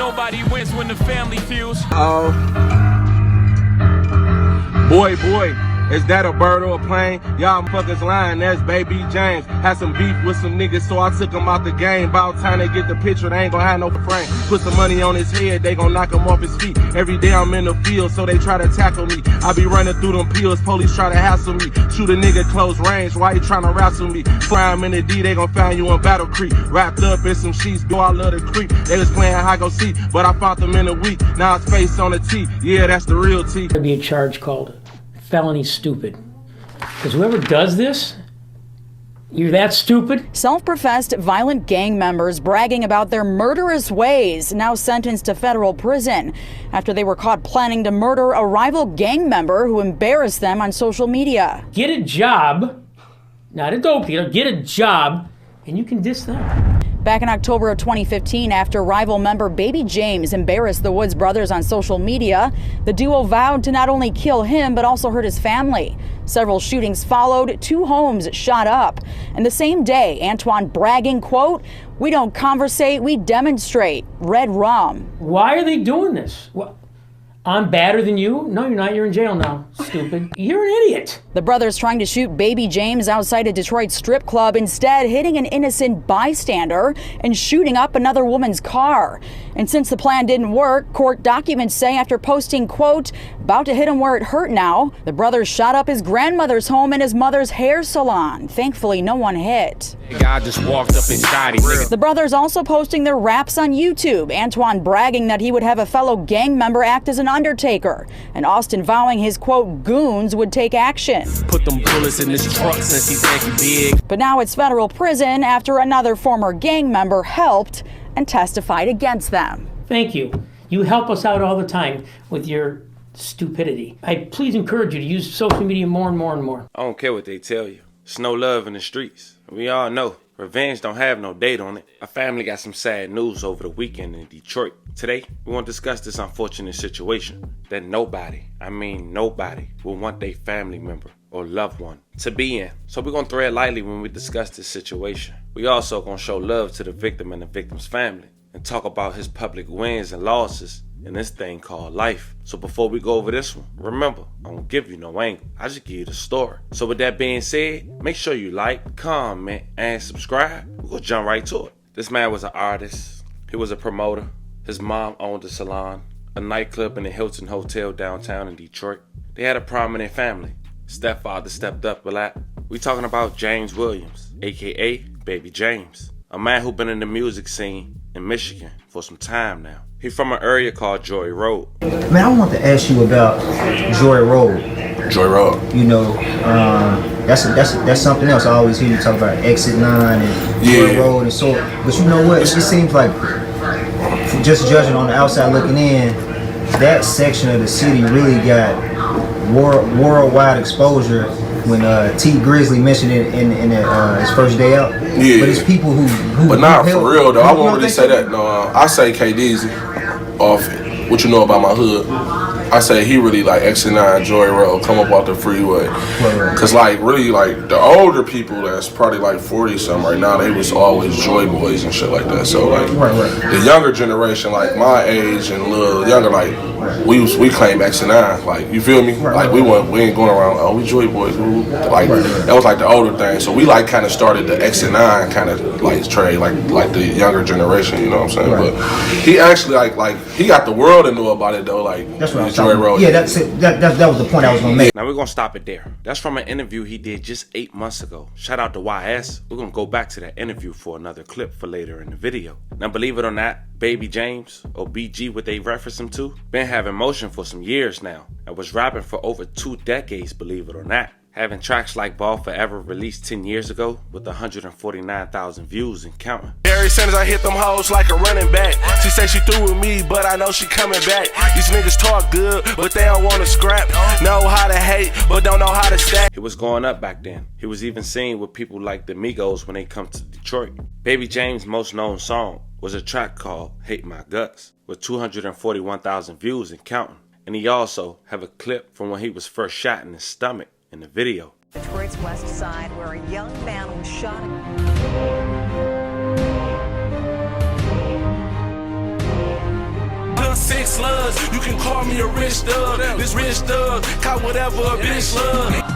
nobody wins when the family feels. Oh. Boy, is that a bird or a plane? Y'all fuckers lying, that's Baby James. Had some beef with some niggas, so I took him out the game. About time they get the picture, they ain't gonna have no frame. Put some money on his head, they gon' knock him off his feet. Every day I'm in the field, so they try to tackle me. I be running through them pills, police try to hassle me. Shoot a nigga close range, why you tryna wrestle me? Crime in the D, they gon' find you on Battle Creek. Wrapped up in some sheets, boy, I love the creep. They was playing hide go seek, but I found them in a week. Now it's face on the T, yeah, that's the real T. There'd be a charge called felony stupid. Because whoever does this, you're that stupid? Self-professed violent gang members bragging about their murderous ways, now sentenced to federal prison after they were caught planning to murder a rival gang member who embarrassed them on social media. Get a job, not a dope dealer, get a job, and you can diss them. Back in October of 2015, after rival member Baby James embarrassed the Woods brothers on social media, the duo vowed to not only kill him, but also hurt his family. Several shootings followed, 2 homes shot up. And the same day, Antoine bragging, quote, "We don't conversate, we demonstrate. Red rum." Why are they doing this? What? I'm badder than you? No, you're not. You're in jail now, stupid. You're an idiot. The brothers trying to shoot Baby James outside a Detroit strip club, instead hitting an innocent bystander and shooting up another woman's car. And since the plan didn't work, court documents say after posting, quote, "About to hit him where it hurt now," the brothers shot up his grandmother's home and his mother's hair salon. Thankfully, no one hit. I just walked up inside him. The brothers also posting their raps on YouTube. Antoine bragging that he would have a fellow gang member act as an undertaker, and Austin vowing his, quote, goons would take action. Put them bullets in this truck since he think he big. But now it's federal prison after another former gang member helped and testified against them. Thank you. You help us out all the time with your stupidity. I please encourage you to use social media more and more and more. I don't care what they tell you. It's no love in the streets. We all know. Revenge don't have no date on it. Our family got some sad news over the weekend in Detroit. Today, we want to discuss this unfortunate situation that nobody, I mean nobody, will want their family member or loved one to be in. So we're going to tread lightly when we discuss this situation. We also going to show love to the victim and the victim's family and talk about his public wins and losses in this thing called life. So before we go over this one, remember, I don't give you no angle. I just give you the story. So with that being said, make sure you like, comment, and subscribe. We're going to jump right to it. This man was an artist. He was a promoter. His mom owned a salon, a nightclub in the Hilton Hotel downtown in Detroit. They had a prominent family. Stepfather stepped up a lot. We talking about James Williams, aka Baby James, a man who been in the music scene in Michigan for some time now. He's from an area called Joy Road. Man, I want to ask you about Joy Road. Joy Road. You know, that's something else. I always hear you talk about Exit 9 and Joy Road and so. But you know what? It just seems like, just judging on the outside looking in, that section of the city really got worldwide exposure when T Grizzly mentioned it in his first day out. Yeah. But it's people who but not for real though. I won't really say that. No, I say KDZ off it. What you know about my hood? I say he really like Exit 9, Joy Road, come up off the freeway. Cause like really like the older people that's probably like 40 something right now, they was always Joy Boys and shit like that. So like the younger generation, like my age and a little younger, like we claim Exit 9. Like you feel me? Like we ain't going around, oh we Joy Boys. Like that was like the older thing. So we like kind of started the Exit 9 kind of like trade, like the younger generation. You know what I'm saying? But he actually like he got the world to know about it though. Like that's what Joy Road. Yeah, that's it. That was the point I was gonna make. Now we're gonna stop it there. That's from an interview he did just 8 months ago. Shout out to YS. We're gonna go back to that interview for another clip for later in the video. Now believe it or not, Baby James, or BG what they reference him to, been having motion for some years now and was rapping for over 2 decades, believe it or not. Having tracks like Ball Forever released 10 years ago with 149,000 views and counting. Ever since I hit them hoes like a running back. She say she through with me, but I know she coming back. These niggas talk good, but they don't wanna scrap. Know how to hate, but don't know how to stack. He was going up back then. He was even seen with people like the Migos when they come to Detroit. Baby James' most known song was a track called Hate My Guts with 241,000 views and counting. And he also have a clip from when he was first shot in his stomach in the video. Detroit's west side, where a young man was shot. slugs. You can call me a rich thug. This rich thug, caught whatever a bitch love.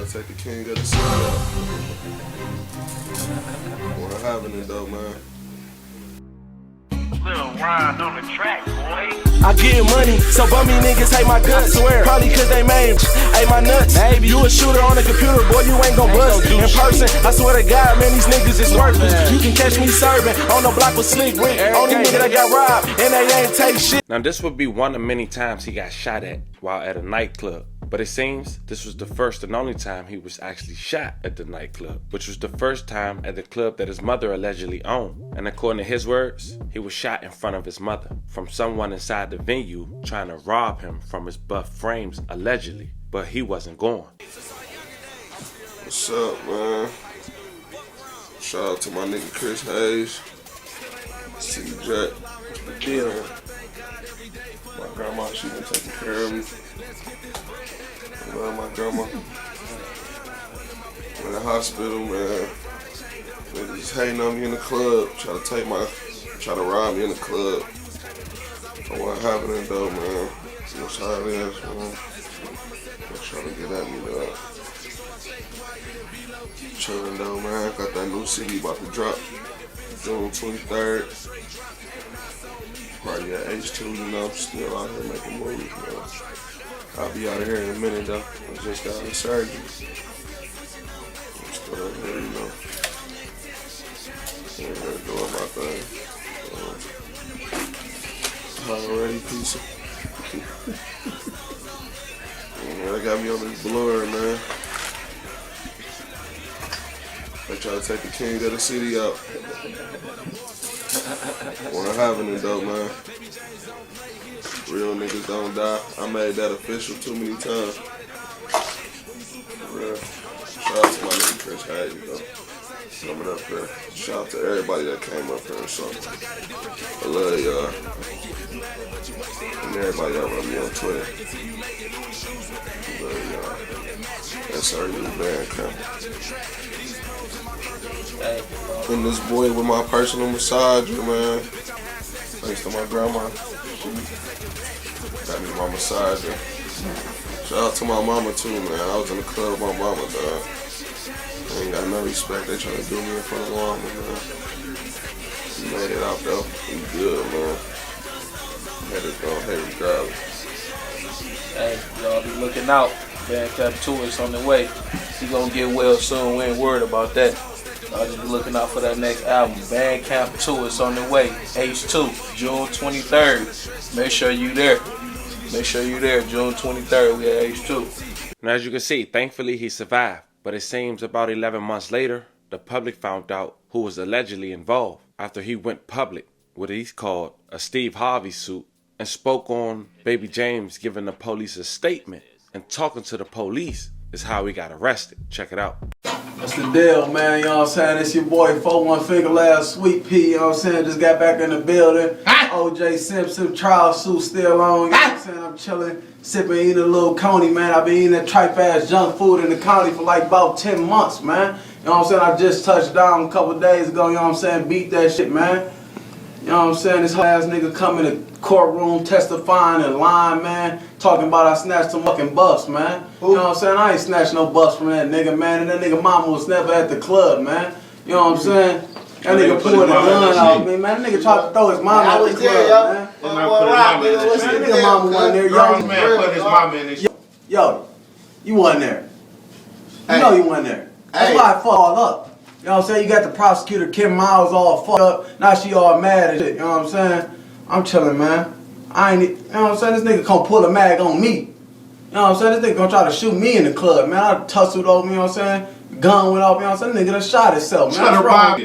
Take the king of the city out. What happening though, man? Little rhyme on the track, boy. I get money, so bummy niggas hate my guts. Swear, probably cause they made hate my nuts. Maybe you a shooter on the computer, boy, you ain't gon' bust. In person, I swear to God, man, these niggas is worthless. You can catch me serving on the block with Slick Rick. Only nigga that got robbed, and they ain't take shit. Now this would be one of many times he got shot at while at a nightclub. But it seems this was the first and only time he was actually shot at the nightclub, which was the first time at the club that his mother allegedly owned. And according to his words, he was shot in front of his mother from someone inside the venue trying to rob him from his buff frames, allegedly. But he wasn't going. What's up, man? Shout out to my nigga Chris Hayes. See Jack. Yeah. My grandma, she been taking care of me. I love my grandma. I'm in the hospital, man. They just hating on me in the club, try to rob me in the club. But what happening though, man? That's how it is, man. They're trying to get at me, though. Chillin' though, man. Got that new CD about to drop June 23rd. Probably at H2, you know. Still out here making movies, man. I'll be out of here in a minute though. I just got out of surgery. I'm still out here, you know. I'm doing my thing. Already, piece of. Yeah, they got me on this blur, man. They try to take the king of the city out. What happening though, man? Real niggas don't die. I made that official too many times. For real. Shout out to my nigga Chris Hayes, though. Coming up here. Shout out to everybody that came up here and saw me. I love y'all. And everybody that run me on Twitter. I love y'all. That's our new band camp. And this boy with my personal massager, man. Thanks to my grandma. Got me my massager. Shout out to my mama too, man. I was in the club with my mama, dog. I ain't got no respect. They trying to do me in front of mama, man. We made it out though. We good, man. Had to go ahead regardless. Hey, y'all be looking out. Bandcamp tours on the way. He gonna get well soon. We ain't worried about that. I'll just be looking out for that next album. Bandcamp tours on the way. H2, June 23rd. Make sure you there. Make sure you there. June 23rd, we at H2. Now as you can see, thankfully he survived. But it seems about 11 months later, the public found out who was allegedly involved after he went public with what he's called a Steve Harvey suit and spoke on Baby James giving the police a statement and talking to the police is how he got arrested. Check it out. What's the deal, man? You know what I'm saying? It's your boy 41 Finger Last Sweet Pea, you know what I'm saying? Just got back in the building. OJ Simpson trial suit still on, you know what I'm saying? I'm chilling, sipping, eating a little coney, man. I've been eating that tripe ass junk food in the county for like about 10 months, man. You know what I'm saying? I just touched down a couple days ago, you know what I'm saying? Beat that shit, man. You know what I'm saying? This whole ass nigga come in the courtroom testifying and lying, man. Talking about I snatched some fucking buffs, man. You know what I'm saying? I ain't snatched no buffs from that nigga, man. And that nigga mama was never at the club, man. You know what I'm saying? That nigga pulled a gun out me, man. That nigga tried to throw his mama at the club, man. That nigga mama wasn't there, yo. Man put his mama in his Yo, you wasn't there. You know you wasn't there. That's why I fucked all up. You know what I'm saying? You got the prosecutor, Kim Miles, all fucked up. Now she all mad and shit. You know what I'm saying? I'm chilling, man. I ain't, you know what I'm saying? This nigga gonna pull a mag on me. You know what I'm saying? This nigga gonna try to shoot me in the club, man. I tussled over, you know what I'm saying? Gun went off, you know what I'm saying? Nigga done shot himself, man. Cheddar Bob.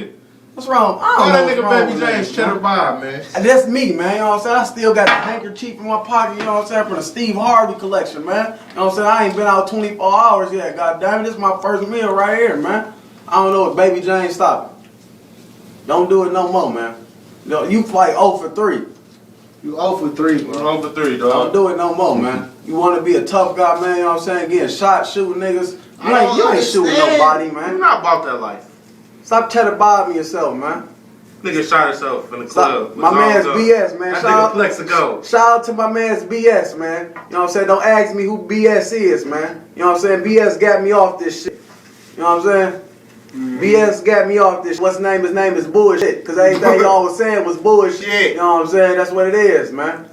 What's wrong? I don't know what's wrong Baby James, Cheddar Bob, man. That's me, man. You know what I'm saying? I still got the handkerchief in my pocket, you know what I'm saying? From the Steve Harvey collection, man. You know what I'm saying? I ain't been out 24 hours yet. God damn it, this is my first meal right here, man. I don't know if Baby James stopped it. Don't do it no more, man. No, you fight 0 for 3. You 0 for 3, man. 0 for 3, dog. Don't do it no more, man. You want to be a tough guy, man, you know what I'm saying? Getting shot, shooting niggas. You ain't shooting nobody, man. You're not about that life. Stop bothering yourself, man. Nigga shot himself in the club. My man's BS, man. Shout out to my man's BS, man. You know what I'm saying? Don't ask me who BS is, man. You know what I'm saying? BS got me off this shit. You know what I'm saying? BS got me off this. What's his name? His name is bullshit. Because everything y'all was saying was bullshit. You know what I'm saying? That's what it is, man.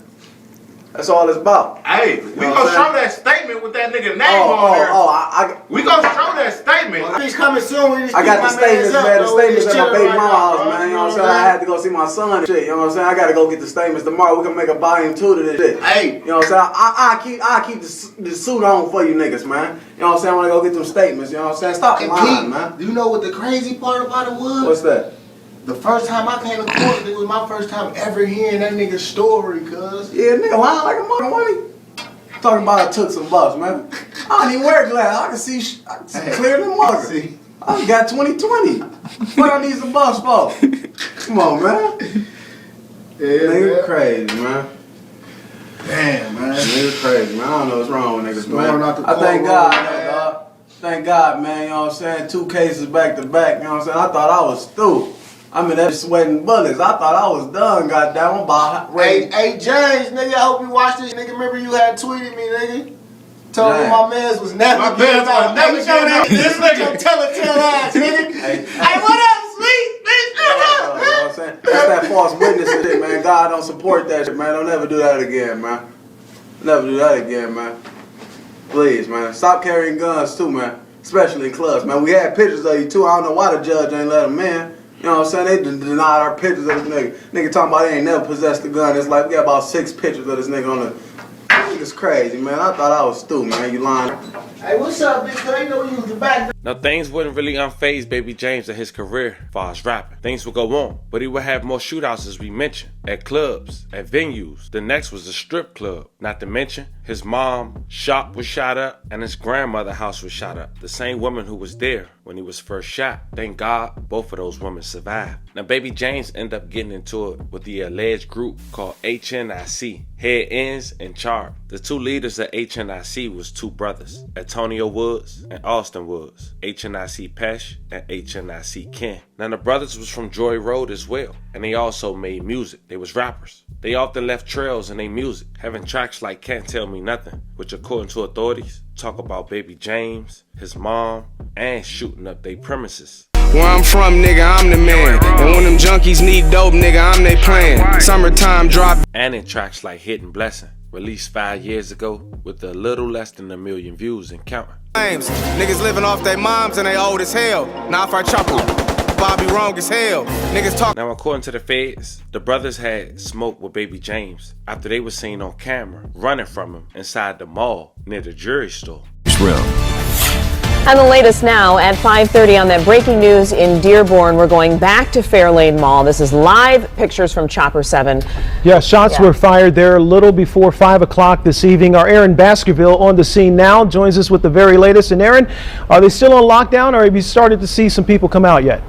That's all it's about. Hey, we gonna show that statement with that nigga name on there. We gonna show that statement. He's coming soon. I got the statements, man. The statements at my baby mama house, man. You know what I'm saying? I had to go see my son and shit. You know what I'm saying? I gotta go get the statements tomorrow. We can make a volume 2 to this shit. Hey. You know what I'm saying? I keep the suit on for you niggas, man. You know what I'm saying? I wanna go get them statements. You know what I'm saying? Stop lying, man. Do you know what the crazy part about it was? What's that? The first time I came to court, it was my first time ever hearing that nigga's story, cuz. Yeah, nigga lying like a motherfucker. Talking about I took some bucks, man. I don't even wear glasses. I can see clearly mother. I got 20/20. What I need some bucks for? Come on, man. Yeah, nigga crazy, man. Damn, man. Nigga crazy, man. I don't know what's wrong with niggas, man. I thank God, man, dog. Thank God, man. You know what I'm saying? 2 cases back to back. You know what I'm saying? I thought I was stupid. I mean, that sweating bullets. I thought I was done, goddamn. Hey, James, nigga, I hope you watch this. Nigga, remember you had tweeted me, nigga? Told me my mans was never getting out. Never showing up. This nigga tell ass, nigga. Hey, what up, sweet? Bitch, what up? You know what I'm saying? That's that false witness shit, man. God don't support that shit, man. Don't ever do that again, man. Never do that again, man. Please, man. Stop carrying guns, too, man. Especially in clubs, man. We had pictures of you, too. I don't know why the judge ain't let him in. You know what I'm saying? They denied our pictures of this nigga. Nigga talking about he ain't never possessed a gun. It's like we got about 6 pictures of this nigga on the... Nigga's crazy, man. I thought I was stupid, man. You lying. Hey, what's up, bitch? Cause you know you was the back. Now, things wouldn't really unfaze Baby James in his career as far as rapping. Things would go on, but he would have more shootouts, as we mentioned, at clubs, at venues. The next was a strip club. Not to mention, his mom's shop was shot up and his grandmother's house was shot up. The same woman who was there when he was first shot. Thank God, both of those women survived. Now, Baby James ended up getting into it with the alleged group called HNIC, Head Ends and Charge. The 2 leaders of HNIC was 2 brothers, Antonio Woods and Austin Woods, HNIC Pesh and HNIC Ken. Now, the brothers was from Joy Road as well, and they also made music. They was rappers. They often left trails in their music, having tracks like Can't Tell Me Nothing, which according to authorities, talk about Baby James, his mom, and shooting up their premises. Where I'm from, nigga, I'm the man. And when them junkies need dope, nigga, I'm they plan. Summertime drop. And in tracks like Hidden Blessing, released 5 years ago with a little less than 1 million views and counting. Niggas living off their moms and they old as hell. Now if I chop Bobby wrong as hell. Niggas talk. Now, according to the feds, the brothers had smoke with Baby James after they were seen on camera running from him inside the mall near the jewelry store. It's real. And the latest now at 5:30 on that breaking news in Dearborn. We're going back to Fairlane Mall. This is live pictures from Chopper 7. Yeah, shots were fired there a little before 5 o'clock this evening. Our Aaron Baskerville on the scene now joins us with the very latest. And Aaron, are they still on lockdown or have you started to see some people come out yet?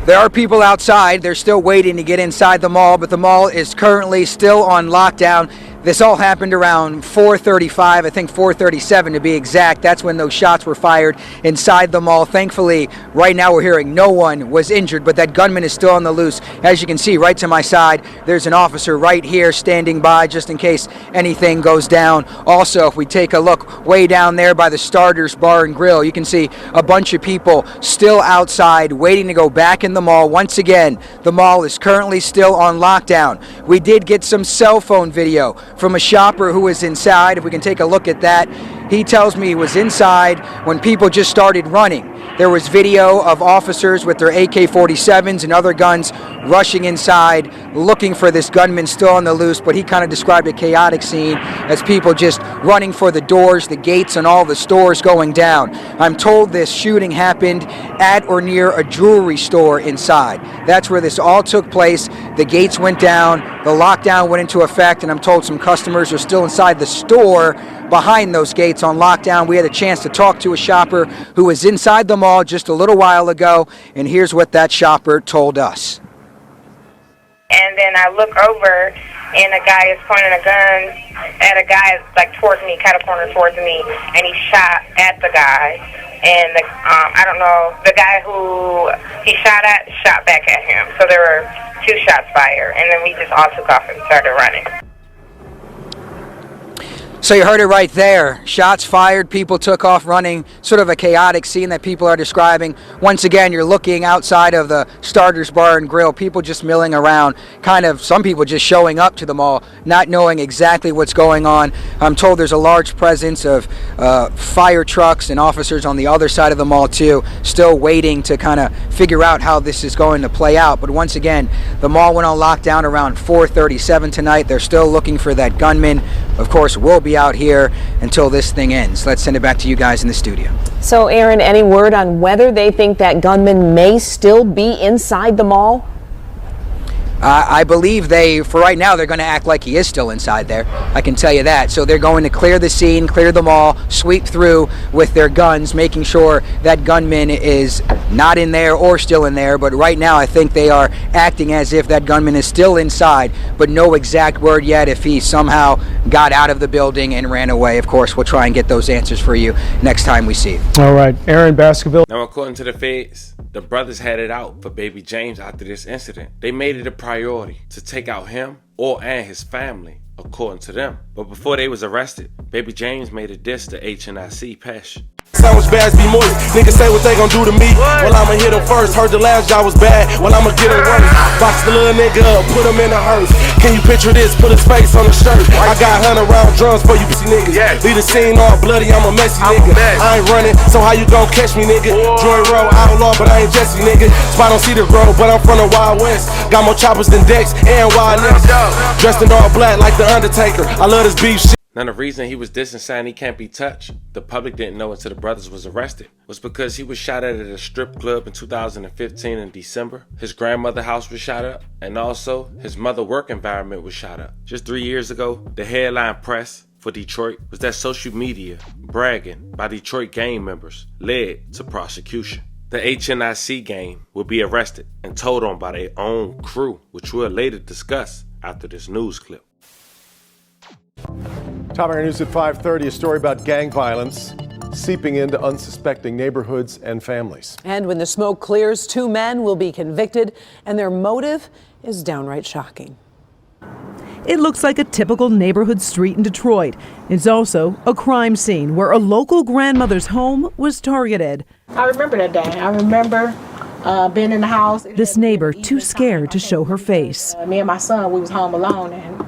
There are people outside. They're still waiting to get inside the mall, but the mall is currently still on lockdown. This all happened around 4:35, I think 4:37 to be exact. That's when those shots were fired inside the mall. Thankfully, right now we're hearing no one was injured, but that gunman is still on the loose. As you can see right to my side, there's an officer right here standing by just in case anything goes down. Also, if we take a look way down there by the Starters Bar and Grill, you can see a bunch of people still outside waiting to go back in the mall. Once again, the mall is currently still on lockdown. We did get some cell phone video from a shopper who was inside. If we can take a look at that, he tells me he was inside when people just started running. There was video of officers with their AK-47s and other guns rushing inside, looking for this gunman still on the loose, but he kind of described a chaotic scene as people just running for the doors, the gates, and all the stores going down. I'm told this shooting happened at or near a jewelry store inside. That's where this all took place. The gates went down, the lockdown went into effect, and I'm told some customers are still inside the store behind those gates on lockdown. We had a chance to talk to a shopper who was inside the mall just a little while ago, and here's what that shopper told us. And then I look over, and a guy is pointing a gun at a guy like towards me, kind of pointed towards me, and he shot at the guy. And I don't know, the guy who he shot at shot back at him. So there were 2 shots fired, and then we just all took off and started running. So you heard it right there. Shots fired, people took off running, sort of a chaotic scene that people are describing. Once again, you're looking outside of the Starters Bar and Grill, people just milling around, kind of some people just showing up to the mall, not knowing exactly what's going on. I'm told there's a large presence of fire trucks and officers on the other side of the mall too, still waiting to kind of figure out how this is going to play out. But once again, the mall went on lockdown around 4:37 tonight. They're still looking for that gunman. Of course, we'll be out here until this thing ends. Let's send it back to you guys in the studio. So, Aaron, any word on whether they think that gunman may still be inside the mall? I believe for right now, they're going to act like he is still inside there. I can tell you that. So they're going to clear the scene, clear the mall, sweep through with their guns, making sure that gunman is not in there or still in there. But right now, I think they are acting as if that gunman is still inside, but no exact word yet if he somehow got out of the building and ran away. Of course, we'll try and get those answers for you next time we see it. All right, Aaron Baskerville. Now, according to the feds, the brothers had it out for baby James after this incident. They made it a priority to take out him and his family, according to them. But before they was arrested, baby James made a diss to HNIC Pesh. Sandwich bags be moist. Niggas say what they gon' do to me. Well, I'ma hit him first. Heard the last job was bad. Well, I'ma get him worse. Box the little nigga up, put him in a hearse. Can you picture this? Put his face on the shirt. I got 100 round drums for you pussy niggas. Leave the scene all bloody, I'm a messy nigga. I ain't running, so how you gon' catch me, nigga? Joy Road, outlaw, but I ain't Jesse, nigga. Spot on Cedar Grove, but I'm from the Wild West. Got more choppers than Dex and Wild Niggas. Dressed in all black like the Undertaker. I love this beef shit. Now, the reason he was dissing saying he can't be touched, the public didn't know until the brothers was arrested, was because he was shot at a strip club in 2015 in December. His grandmother's house was shot up, and also his mother's work environment was shot up. Just 3 years ago, the headline press for Detroit was that social media bragging by Detroit gang members led to prosecution. The HNIC gang will be arrested and told on by their own crew, which we'll later discuss after this news clip. Top Area News at 5:30, a story about gang violence seeping into unsuspecting neighborhoods and families. And when the smoke clears, 2 men will be convicted, and their motive is downright shocking. It looks like a typical neighborhood street in Detroit. It's also a crime scene where a local grandmother's home was targeted. I remember that day. I remember being in the house. This neighbor too scared to show her face. Me and my son, we was home alone, and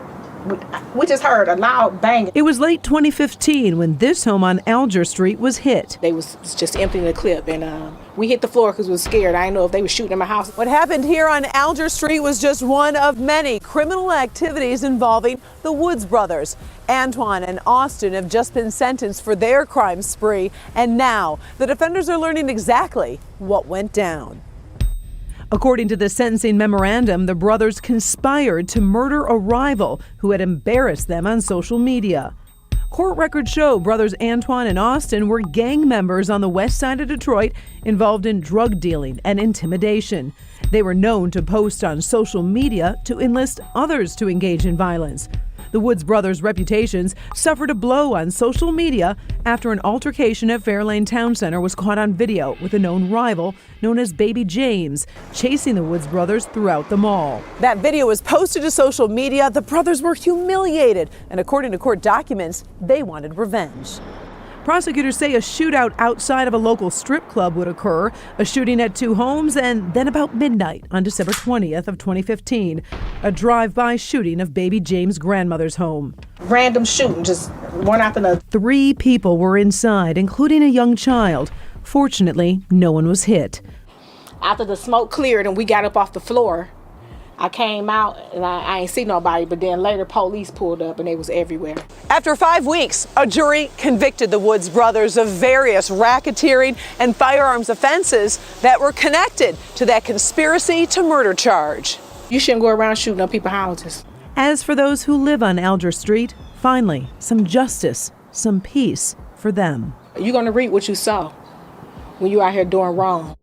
we just heard a loud bang. It was late 2015 when this home on Alger Street was hit. They was just emptying the clip, and we hit the floor because we was scared. I didn't know if they were shooting in my house. What happened here on Alger Street was just one of many criminal activities involving the Woods brothers. Antoine and Austin have just been sentenced for their crime spree, and now the defenders are learning exactly what went down. According to the sentencing memorandum, the brothers conspired to murder a rival who had embarrassed them on social media. Court records show brothers Antoine and Austin were gang members on the west side of Detroit involved in drug dealing and intimidation. They were known to post on social media to enlist others to engage in violence. The Woods brothers' reputations suffered a blow on social media after an altercation at Fairlane Town Center was caught on video with a known rival known as Baby James chasing the Woods brothers throughout the mall. That video was posted to social media. The brothers were humiliated, and according to court documents, they wanted revenge. Prosecutors say a shootout outside of a local strip club would occur, a shooting at 2 homes, and then about midnight on December 20th of 2015, a drive-by shooting of Baby James' grandmother's home. Random shooting, just one after another. 3 people were inside, including a young child. Fortunately, no one was hit. After the smoke cleared and we got up off the floor, I came out and I ain't see nobody, but then later police pulled up and they was everywhere. After 5 weeks, a jury convicted the Woods brothers of various racketeering and firearms offenses that were connected to that conspiracy to murder charge. You shouldn't go around shooting up people's houses. As for those who live on Alger Street, finally, some justice, some peace for them. You're going to reap what you sow when you out here doing wrong.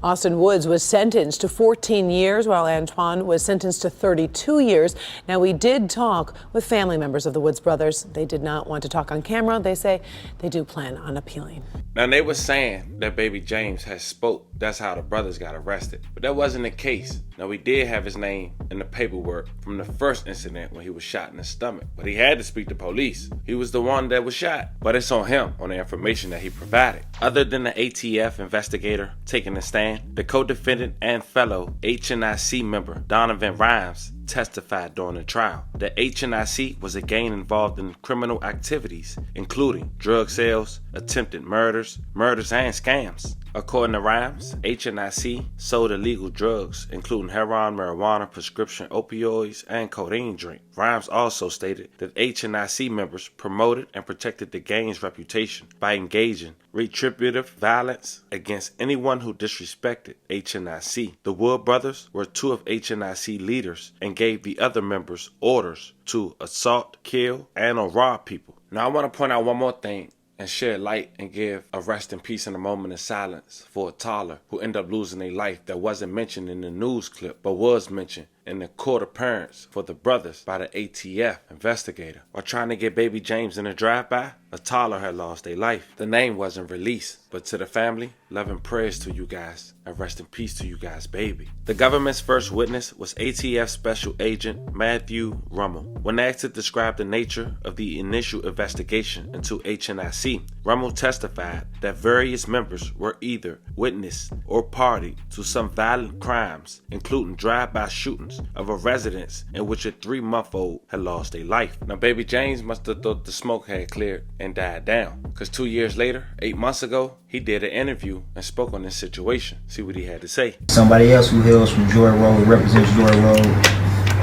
Austin Woods was sentenced to 14 years while Antoine was sentenced to 32 years. Now, we did talk with family members of the Woods brothers. They did not want to talk on camera. They say they do plan on appealing. Now, they were saying that baby James had spoke. That's how the brothers got arrested. But that wasn't the case. Now, we did have his name in the paperwork from the first incident when he was shot in the stomach. But he had to speak to police. He was the one that was shot. But it's on him, on the information that he provided. Other than the ATF investigator taking the stand, the co-defendant and fellow HNIC member Donovan Rhymes testified during the trial that HNIC was a gang involved in criminal activities, including drug sales, attempted murders and scams. According to Rhymes, HNIC sold illegal drugs, including heroin, marijuana, prescription opioids, and codeine drink. Rhymes also stated that HNIC members promoted and protected the gang's reputation by engaging retributive violence against anyone who disrespected HNIC. The Wood brothers were two of HNIC leaders and gave the other members orders to assault, kill, and or rob people. Now I want to point out one more thing and shed light and give a rest in peace and a moment of silence for a toddler who ended up losing their life that wasn't mentioned in the news clip but was mentioned in the court appearance for the brothers by the ATF investigator. While trying to get baby James in a drive-by, a toddler had lost their life. The name wasn't released, but to the family, love and prayers to you guys, and rest in peace to you guys, baby. The government's first witness was ATF Special Agent Matthew Rummel. When asked to describe the nature of the initial investigation into HNIC, Rummel testified that various members were either witness or party to some violent crimes, including drive-by shootings of a residence in which a 3-month-old had lost their life. Now, baby James must have thought the smoke had cleared and died down, because 2 years later, 8 months ago, he did an interview and spoke on this situation. See what he had to say. Somebody else who hails from Joy Road, represents Joy Road,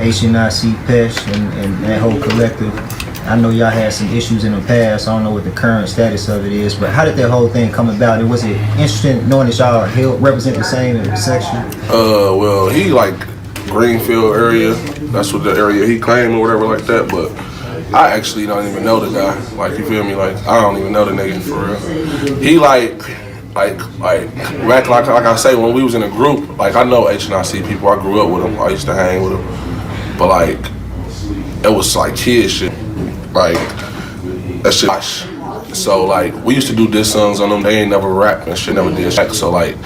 HNIC Pesh, and that whole collective. I know y'all had some issues in the past. I don't know what the current status of it is, but how did that whole thing come about? And was it interesting knowing that y'all represent the same section? Well, he like Greenfield area. That's what the area he claimed or whatever like that. But I actually don't even know the guy. Like, you feel me? Like, I don't even know the nigga for real. He like back like I say, when we was in a group, like I know HNIC people. I grew up with them. I used to hang with them. But like, it was like kid shit. Like, that shit. So like, we used to do diss songs on them. They ain't never rap and shit, never did shit. So like,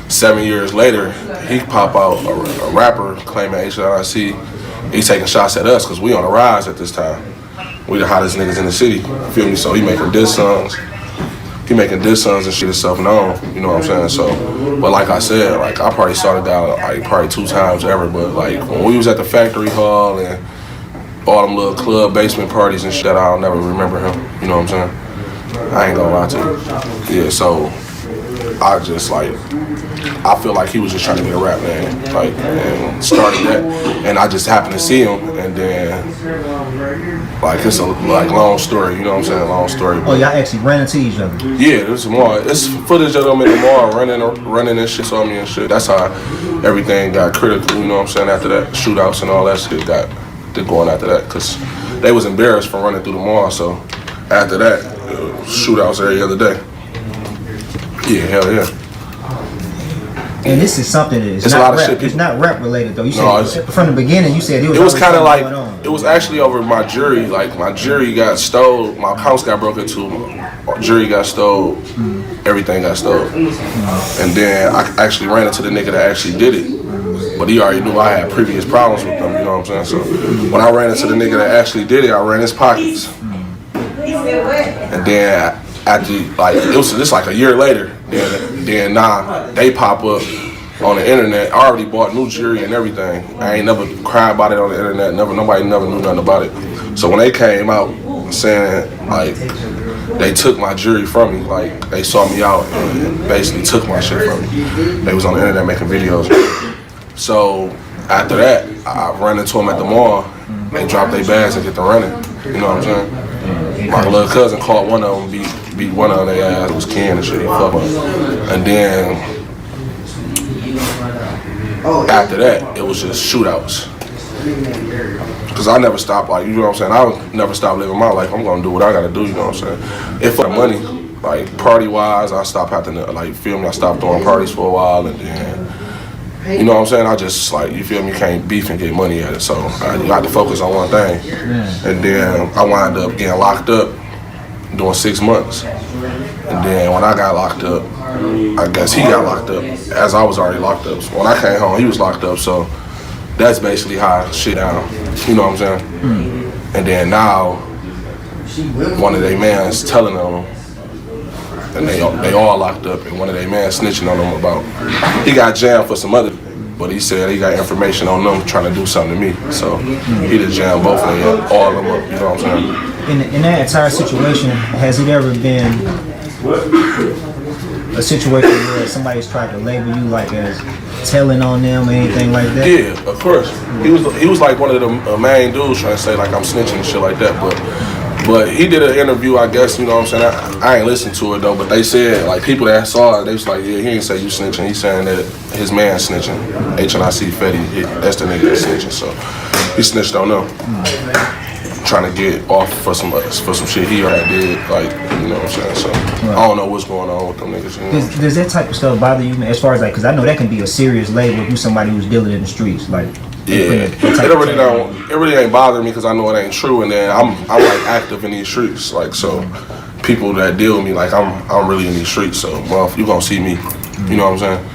7 years later, he pop out a rapper claiming HNIC. He taking shots at us because we on the rise at this time. We the hottest niggas in the city. You feel me? So he making diss songs. He making diss songs and shit is self-known. You know what I'm saying? So, but like I said, like I probably started out like probably 2 times ever. But like when we was at the factory hall and all them little club basement parties and shit, I'll never remember him. You know what I'm saying? I ain't gonna lie to you. Yeah, so I just like, I feel like he was just trying to get a rap man, like, and started that, and I just happened to see him, and then, like, it's a like long story, you know what I'm saying, long story. Oh, y'all actually ran into each other? Yeah, there's more. It's footage of them in the mall running and shit on me and shit. That's how everything got critical, you know what I'm saying, after that, shootouts and all that shit got going after that, because they was embarrassed from running through the mall, so after that, shootouts every other day. Yeah, hell yeah. And this is something that is it's not a lot rap. of shit. It's not rap related though. You said from the beginning. You said it was kind of like it was actually over my jury. Like my jury got stole. My house got broke into. My jury got stole. Everything got stole. And then I actually ran into the nigga that actually did it. But he already knew I had previous problems with them. You know what I'm saying? So when I ran into the nigga that actually did it, I ran his pockets. And then after like it was just like a year later. Then they pop up on the internet. I already bought new jewelry and everything. I ain't never cried about it on the internet. Nobody never knew nothing about it. So when they came out saying like they took my jewelry from me, like they saw me out and basically took my shit from me. They was on the internet making videos. So after that, I ran into them at the mall. They dropped their bags and get to running. You know what I'm saying? My little cousin caught one of them, beat one of their ass. It was Ken and shit. He fucked up. And then after that, it was just shootouts. Cause I never stopped, like, you know what I'm saying? I would never stop living my life. I'm gonna do what I gotta do, you know what I'm saying? If for money, like party-wise, I stopped having to, like, feel me, I stopped throwing parties for a while, and then, you know what I'm saying, I just, like, you feel me, can't beef and get money at it, so you got to focus on one thing. And then I wound up getting locked up doing 6 months. And then when I got locked up, I guess he got locked up as I was already locked up. So when I came home, he was locked up, so that's basically how shit down, you know what I'm saying? And then now, one of their mans telling on them, and they all locked up, and one of their mans snitching on them about, he got jammed for some other, but he said he got information on them trying to do something to me. So he just jammed both of them, all of them up, you know what I'm saying? In that entire situation, has it ever been a situation where somebody's tried to label you like as telling on them or anything like that? Yeah, of course. He was like one of the main dudes trying to say like I'm snitching and shit like that, but he did an interview, I guess, you know what I'm saying? I ain't listened to it though, but they said, like, people that saw it, they was like, yeah, he ain't say you snitching. He's saying that his man snitching. HNIC Fetty, that's the nigga that's snitching, so he snitched on them. Trying to get off for some shit he already did, like, you know what I'm saying? So I don't know what's going on with them niggas. You know? Does that type of stuff bother you, as far as like, because I know that can be a serious label if you somebody who's dealing in the streets, like. Yeah, it really ain't bothering me because I know it ain't true, and then I'm like active in these streets, like, so people that deal with me, like, I'm really in these streets, so well, you gonna see me, you know what I'm saying?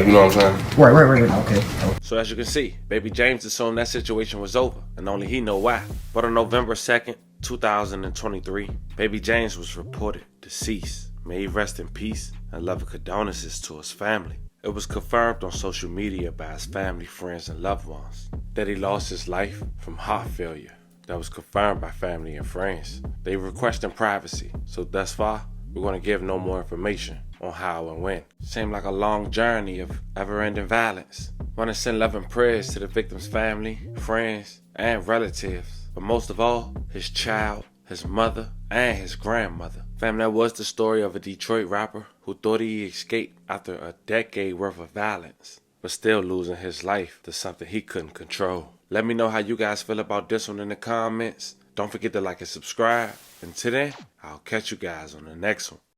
You know what I'm saying? Right, okay. So as you can see, Baby James assumed that situation was over, and only he know why. But on November 2nd, 2023, Baby James was reported deceased. May he rest in peace and loving condolences to his family. It was confirmed on social media by his family, friends, and loved ones that he lost his life from heart failure. That was confirmed by family and friends. They requesting privacy, so thus far, we're going to give no more information on how and when. Seemed like a long journey of ever-ending violence. Want to send love and prayers to the victim's family, friends, and relatives. But most of all, his child, his mother, and his grandmother. Fam, that was the story of a Detroit rapper who thought he escaped after a decade worth of violence, but still losing his life to something he couldn't control. Let me know how you guys feel about this one in the comments. Don't forget to like and subscribe. Until then, I'll catch you guys on the next one.